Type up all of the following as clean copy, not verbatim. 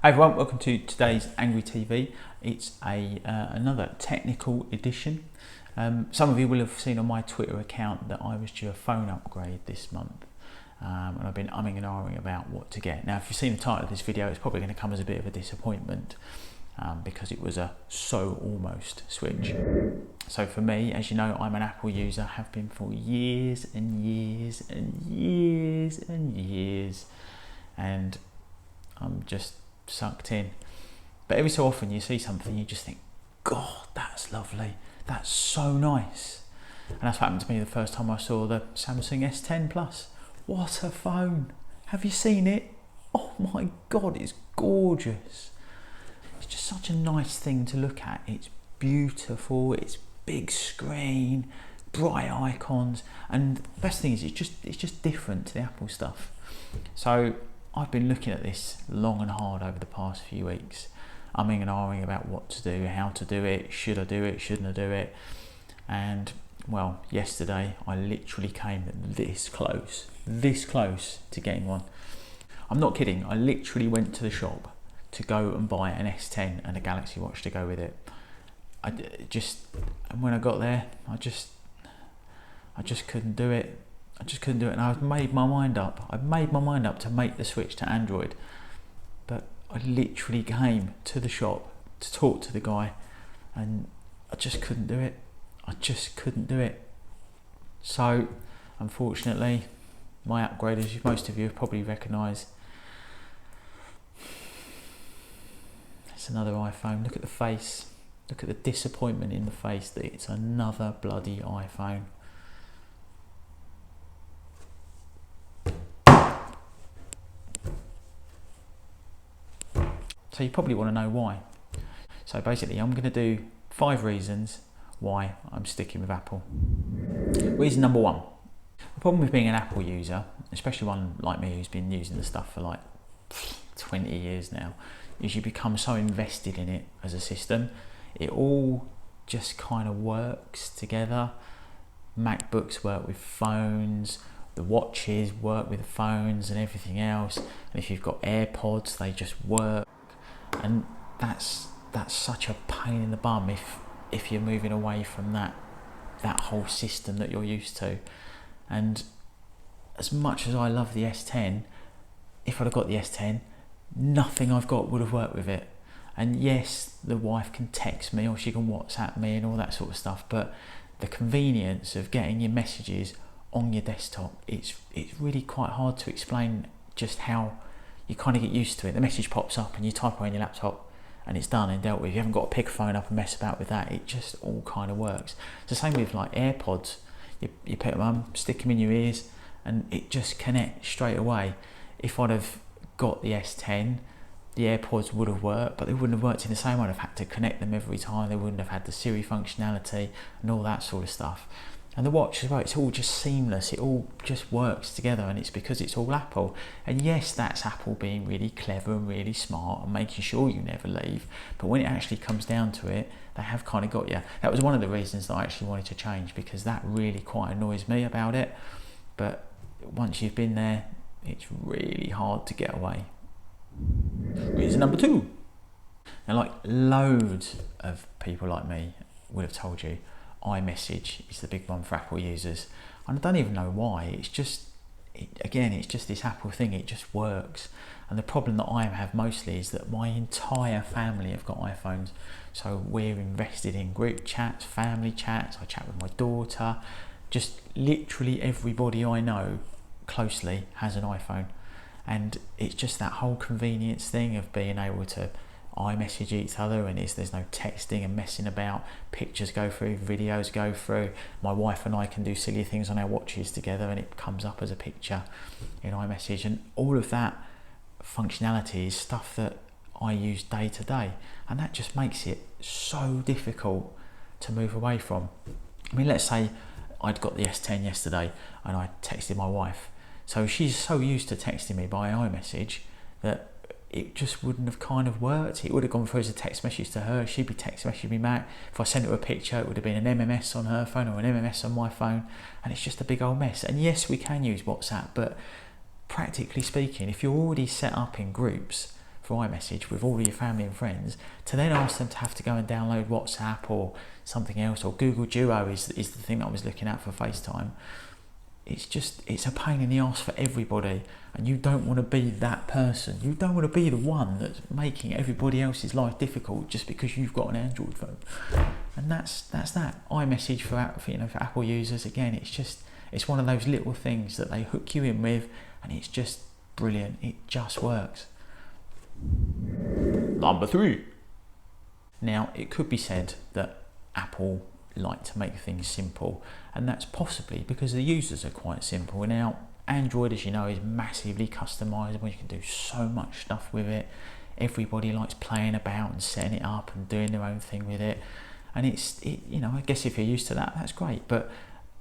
Hi everyone, welcome to today's Angry TV. It's another technical edition. Some of you will have seen on my Twitter account that I was due a phone upgrade this month, and I've been umming and ahhing about what to get. Now, if you've seen the title of this video, it's probably going to come as a bit of a disappointment because it was a so almost switch. So for me, as you know, I'm an Apple user, have been for years and years and years and years, and I'm just sucked in. But every so often you see something, you just think, God, that's lovely, that's so nice. And that's what happened to me the first time I saw the Samsung S10 Plus. What a phone! Have you seen it? Oh my God, it's gorgeous. It's just such a nice thing to look at. It's beautiful, it's big screen, bright icons, and the best thing is it's just different to the Apple stuff. So I've been looking at this long and hard over the past few weeks, umming and ahhing about what to do, how to do it, should I do it, shouldn't I do it, and well, yesterday I literally came this close to getting one. I'm not kidding, I literally went to the shop to go and buy an S10 and a Galaxy Watch to go with it. And when I got there, I just couldn't do it. And I've made my mind up. To make the switch to Android, but I literally came to the shop to talk to the guy, and I just couldn't do it. So, unfortunately, my upgrade, as most of you have probably recognised, it's another iPhone. Look at the face. Look at the disappointment in the face that it's another bloody iPhone. So you probably want to know why. So basically I'm going to do 5 reasons why I'm sticking with Apple. Reason number 1. The problem with being an Apple user, especially one like me who's been using the stuff for like 20 years now, is you become so invested in it as a system. It all just kind of works together. MacBooks work with phones, the watches work with phones and everything else. And if you've got AirPods, they just work. And that's such a pain in the bum if you're moving away from that whole system that you're used to. And as much as I love the S10, if I'd have got the S10, nothing I've got would have worked with it. And yes, the wife can text me or she can WhatsApp me and all that sort of stuff, but the convenience of getting your messages on your desktop, it's really quite hard to explain just how you kind of get used to it. The message pops up and you type away on your laptop and it's done and dealt with. You haven't got to pick a phone up and mess about with that. It just all kind of works. It's the same with like AirPods. You pick them up, stick them in your ears, and it just connects straight away. If I'd have got the S10, the AirPods would have worked, but they wouldn't have worked in the same way. I'd have had to connect them every time. They wouldn't have had the Siri functionality and all that sort of stuff. And the watch as well, it's all just seamless, it all just works together, and it's because it's all Apple. And yes, that's Apple being really clever and really smart and making sure you never leave, but when it actually comes down to it, they have kind of got you. That was one of the reasons that I actually wanted to change, because that really quite annoys me about it. But once you've been there, it's really hard to get away. Reason number 2. Now, like loads of people like me would have told you, iMessage is the big one for Apple users, and I don't even know why. It's just this Apple thing. It just works. And the problem that I have mostly is that my entire family have got iPhones, so we're invested in group chats, family chats. I chat with my daughter. Just literally everybody I know closely has an iPhone, and it's just that whole convenience thing of being able to iMessage each other, and there's no texting and messing about. Pictures go through, videos go through. My wife and I can do silly things on our watches together and it comes up as a picture in iMessage, and all of that functionality is stuff that I use day to day, and that just makes it so difficult to move away from. I mean, let's say I'd got the S10 yesterday and I texted my wife, so she's so used to texting me by iMessage that it just wouldn't have kind of worked. It would have gone through as a text message to her. She'd be text messaging me back. If I sent her a picture, it would have been an MMS on her phone or an MMS on my phone, and it's just a big old mess. And yes, we can use WhatsApp, but practically speaking, if you're already set up in groups for iMessage with all of your family and friends, to then ask them to have to go and download WhatsApp or something else, or Google Duo is the thing that I was looking at for FaceTime. It's a pain in the arse for everybody, and you don't want to be that person. You don't want to be the one that's making everybody else's life difficult just because you've got an Android phone. And that's that. iMessage for Apple users, again, it's one of those little things that they hook you in with, and it's just brilliant. It just works. Number 3. Now, it could be said that Apple like to make things simple, and that's possibly because the users are quite simple. Now, Android, as you know, is massively customizable. You can do so much stuff with it. Everybody likes playing about and setting it up and doing their own thing with it. And I guess if you're used to that, that's great. But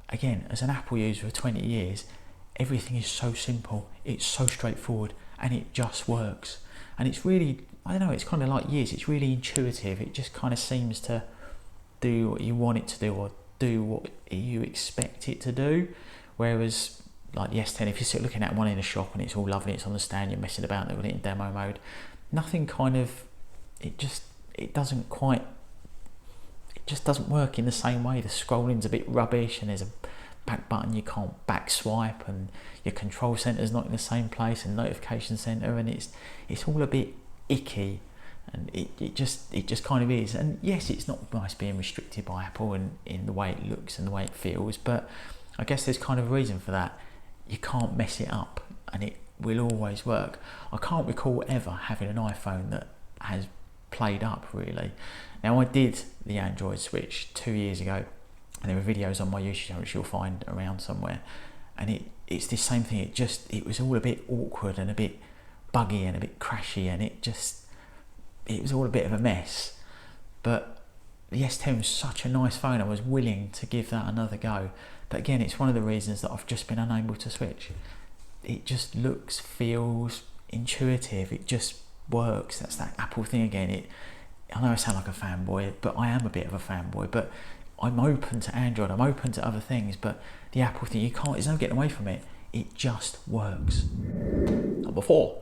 again, as an Apple user for 20 years, everything is so simple, it's so straightforward, and it just works. And it's really, I don't know, it's kind of like years. It's really intuitive. It just kind of seems to do what you want it to do, or do what you expect it to do. Whereas like the S10, if you sit looking at one in a shop and it's all lovely, it's on the stand, you're messing about with it in demo mode, nothing kind of, it just doesn't work in the same way. The scrolling's a bit rubbish, and there's a back button you can't back swipe, and your control center's not in the same place, and notification center, and it's all a bit icky. And it just kind of is. And yes, it's not nice being restricted by Apple and in the way it looks and the way it feels, but I guess there's kind of a reason for that. You can't mess it up, and it will always work. I can't recall ever having an iPhone that has played up, really. Now, I did the Android switch 2 years ago, and there are videos on my YouTube channel which you'll find around somewhere, and it's the same thing. It was all a bit awkward and a bit buggy and a bit crashy, and it was all a bit of a mess. But the S10 was such a nice phone, I was willing to give that another go. But again, it's one of the reasons that I've just been unable to switch. It just looks, feels intuitive, it just works. That's that Apple thing again. I know I sound like a fanboy, but I am a bit of a fanboy, but I'm open to Android, I'm open to other things, but the Apple thing, there's no getting away from it. It just works. Number 4.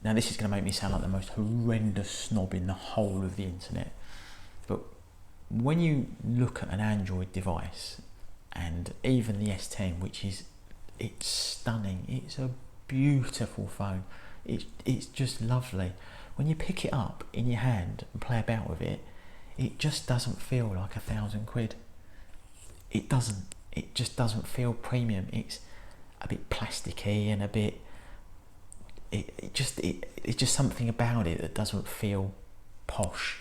Now, this is going to make me sound like the most horrendous snob in the whole of the internet, but when you look at an Android device, and even the S10, it's stunning, it's a beautiful phone, it's just lovely. When you pick it up in your hand and play about with it, it just doesn't feel like £1,000. It doesn't. It just doesn't feel premium. It's a bit plasticky and a bit. It's just something about it that doesn't feel posh.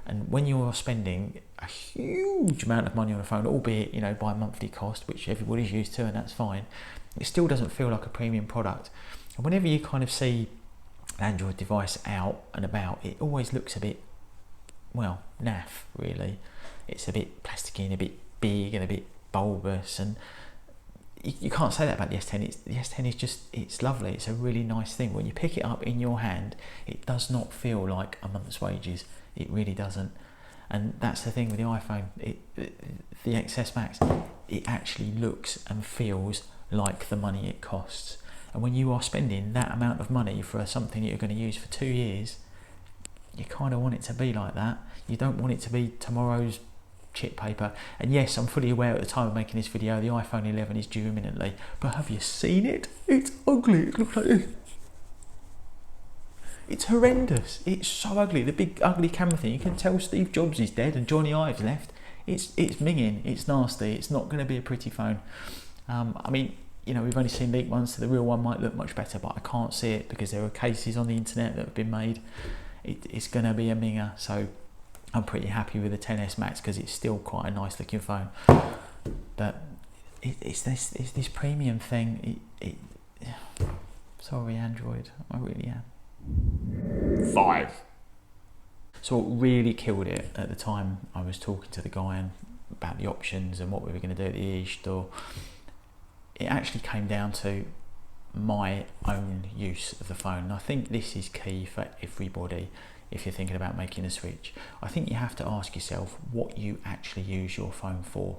And when you're spending a huge amount of money on a phone, albeit by monthly cost, which everybody's used to, and that's fine, it still doesn't feel like a premium product. And whenever you kind of see an Android device out and about, it always looks a bit, naff, really. It's a bit plasticky and a bit big and a bit bulbous, and you can't say that about the S10. The S10 it's lovely. It's a really nice thing. When you pick it up in your hand, it does not feel like a month's wages. It really doesn't. And that's the thing with the iPhone. The XS Max, it actually looks and feels like the money it costs. And when you are spending that amount of money for something that you're going to use for 2 years, you kind of want it to be like that. You don't want it to be tomorrow's chip paper. And yes, I'm fully aware at the time of making this video, the iPhone 11 is due imminently, but have you seen it? It's ugly. It looks like this. It's horrendous. It's so ugly. The big ugly camera thing, you can tell Steve Jobs is dead and Johnny Ive's left. It's minging. It's nasty. It's not going to be a pretty phone. We've only seen leaked ones, so the real one might look much better, but I can't see it because there are cases on the internet that have been made. It's going to be a minger, so I'm pretty happy with the XS Max because it's still quite a nice looking phone. But it's this premium thing. Sorry, Android, I really am. 5. So what really killed it at the time, I was talking to the guy about the options and what we were going to do at the e-store. It actually came down to my own use of the phone. And I think this is key for everybody if you're thinking about making a switch. I think you have to ask yourself what you actually use your phone for.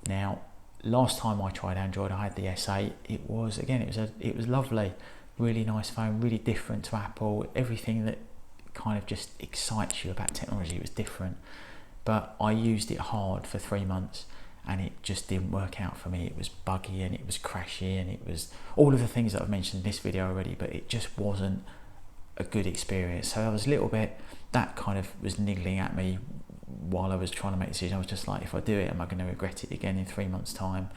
Now, last time I tried Android, I had the S8. It was lovely, really nice phone, really different to Apple. Everything that kind of just excites you about technology was different. But I used it hard for 3 months and it just didn't work out for me. It was buggy and it was crashy and it was all of the things that I've mentioned in this video already, but it just wasn't a good experience. So I was a little bit, that kind of was niggling at me while I was trying to make a decision. I was just like, if I do it, am I going to regret it again in 3 months' time?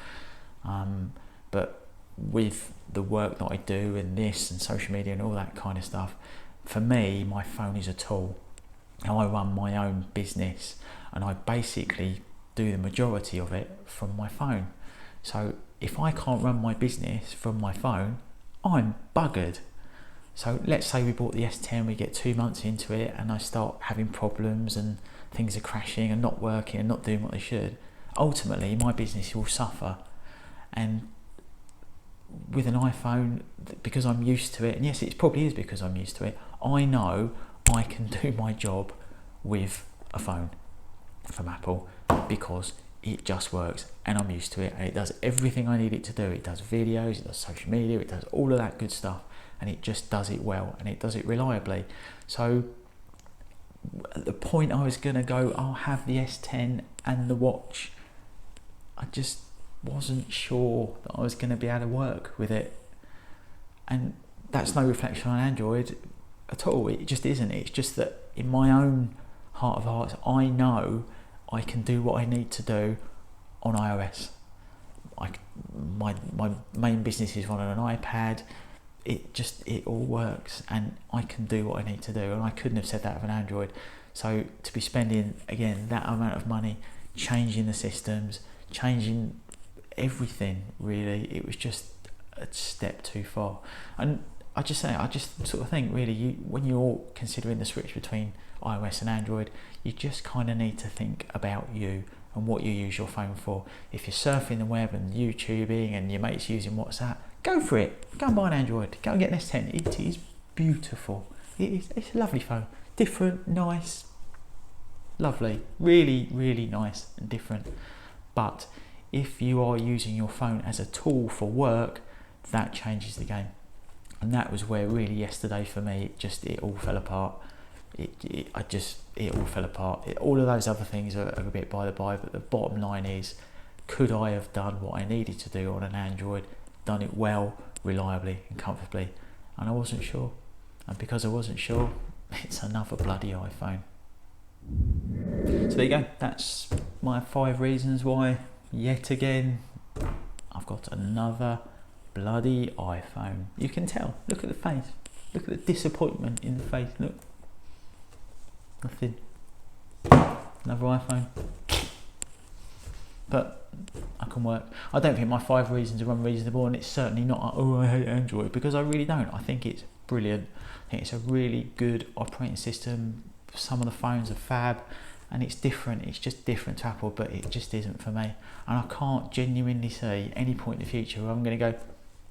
But with the work that I do and this and social media and all that kind of stuff, for me, my phone is a tool. Now I run my own business and I basically do the majority of it from my phone. So if I can't run my business from my phone, I'm buggered. So let's say we bought the S10, we get 2 months into it and I start having problems and things are crashing and not working and not doing what they should. Ultimately, my business will suffer. And with an iPhone, because I'm used to it, and yes, it probably is because I'm used to it, I know I can do my job with a phone from Apple because it just works and I'm used to it and it does everything I need it to do. It does videos, it does social media, it does all of that good stuff, and it just does it well and it does it reliably. So at the point I was going to go, I'll have the S10 and the watch, I just wasn't sure that I was going to be able to work with it. And that's no reflection on Android at all. It just isn't. It's just that in my own heart of hearts, I know I can do what I need to do on iOS. My main business is run on an iPad. It all works and I can do what I need to do, and I couldn't have said that of an Android. So to be spending again that amount of money changing the systems, changing everything, really, it was just a step too far. And I just sort of think really, when you're considering the switch between iOS and Android, you just kind of need to think about you and what you use your phone for. If you're surfing the web and YouTubing and your mate's using WhatsApp, go for it. Go and buy an Android. Go and get an S10. It is beautiful. It's a lovely phone. Different, nice, lovely. Really, really nice and different. But if you are using your phone as a tool for work, that changes the game. And that was where really yesterday for me, it all fell apart. It all fell apart. All of those other things are a bit by the by, but the bottom line is, could I have done what I needed to do on an Android, done it well, reliably and comfortably? And I wasn't sure. And because I wasn't sure, it's another bloody iPhone. So there you go. That's my 5 reasons why, yet again, I've got another bloody iPhone. You can tell. Look at the face. Look at the disappointment in the face. Look. Nothing. Another iPhone. But I can work. I don't think my 5 reasons are unreasonable, and it's certainly not, oh, I hate Android, because I really don't. I think it's brilliant. I think it's a really good operating system. Some of the phones are fab, and it's different. It's just different to Apple, but it just isn't for me. And I can't genuinely see any point in the future where I'm going to go,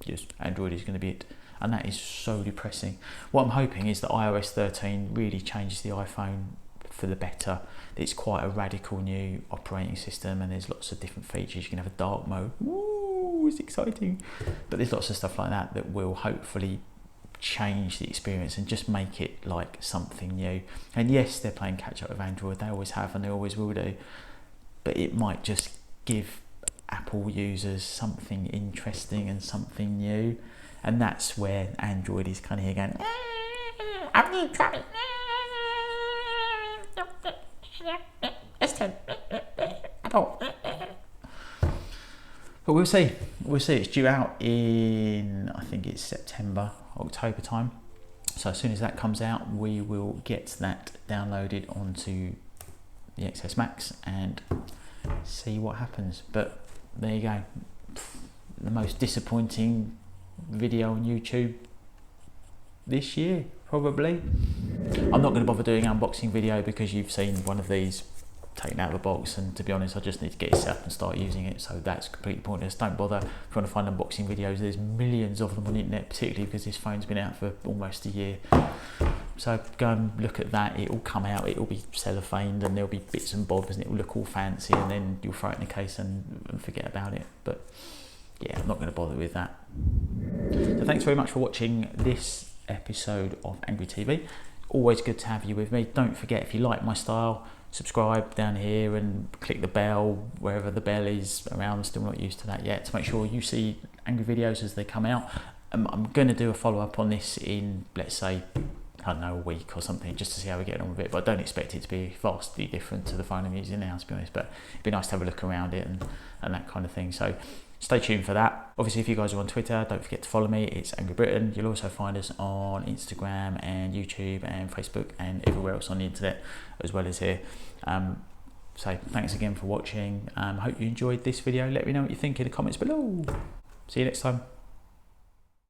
yes, Android is going to be it. And that is so depressing. What I'm hoping is that iOS 13 really changes the iPhone for the better. It's quite a radical new operating system, and there's lots of different features. You can have a dark mode. Ooh, it's exciting. But there's lots of stuff like that will hopefully change the experience and just make it like something new. And yes, they're playing catch up with Android. They always have and they always will do. But it might just give Apple users something interesting and something new. And that's where Android is kind of here going, I need trouble. But we'll see. It's due out in, I think it's September, October time. So as soon as that comes out, we will get that downloaded onto the XS Max and see what happens. But there you go. The most disappointing video on YouTube this year, probably. I'm not going to bother doing an unboxing video because you've seen one of these taken out of the box, and to be honest, I just need to get it set up and start using it, so that's completely pointless. Don't bother. If you want to find unboxing videos, there's millions of them on the internet, particularly because this phone's been out for almost a year. So go and look at that. It will come out, it will be cellophaned, and there'll be bits and bobs, and it will look all fancy, and then you'll throw it in the case and forget about it. But yeah, I'm not going to bother with that. So thanks very much for watching this episode of Angry TV. Always good to have you with me. Don't forget, if you like my style, subscribe down here and click the bell wherever the bell is around. I'm still not used to that yet, to make sure you see angry videos as they come out. I'm going to do a follow-up on this in, let's say, I don't know, a week or something, just to see how we're getting on with it. But I don't expect it to be vastly different to the phone I'm using now, to be honest. But it'd be nice to have a look around it and that kind of thing. So stay tuned for that. Obviously, if you guys are on Twitter, don't forget to follow me. It's Angry Britain. You'll also find us on Instagram and YouTube and Facebook and everywhere else on the internet, as well as here. So thanks again for watching. Hope you enjoyed this video. Let me know what you think in the comments below. See you next time.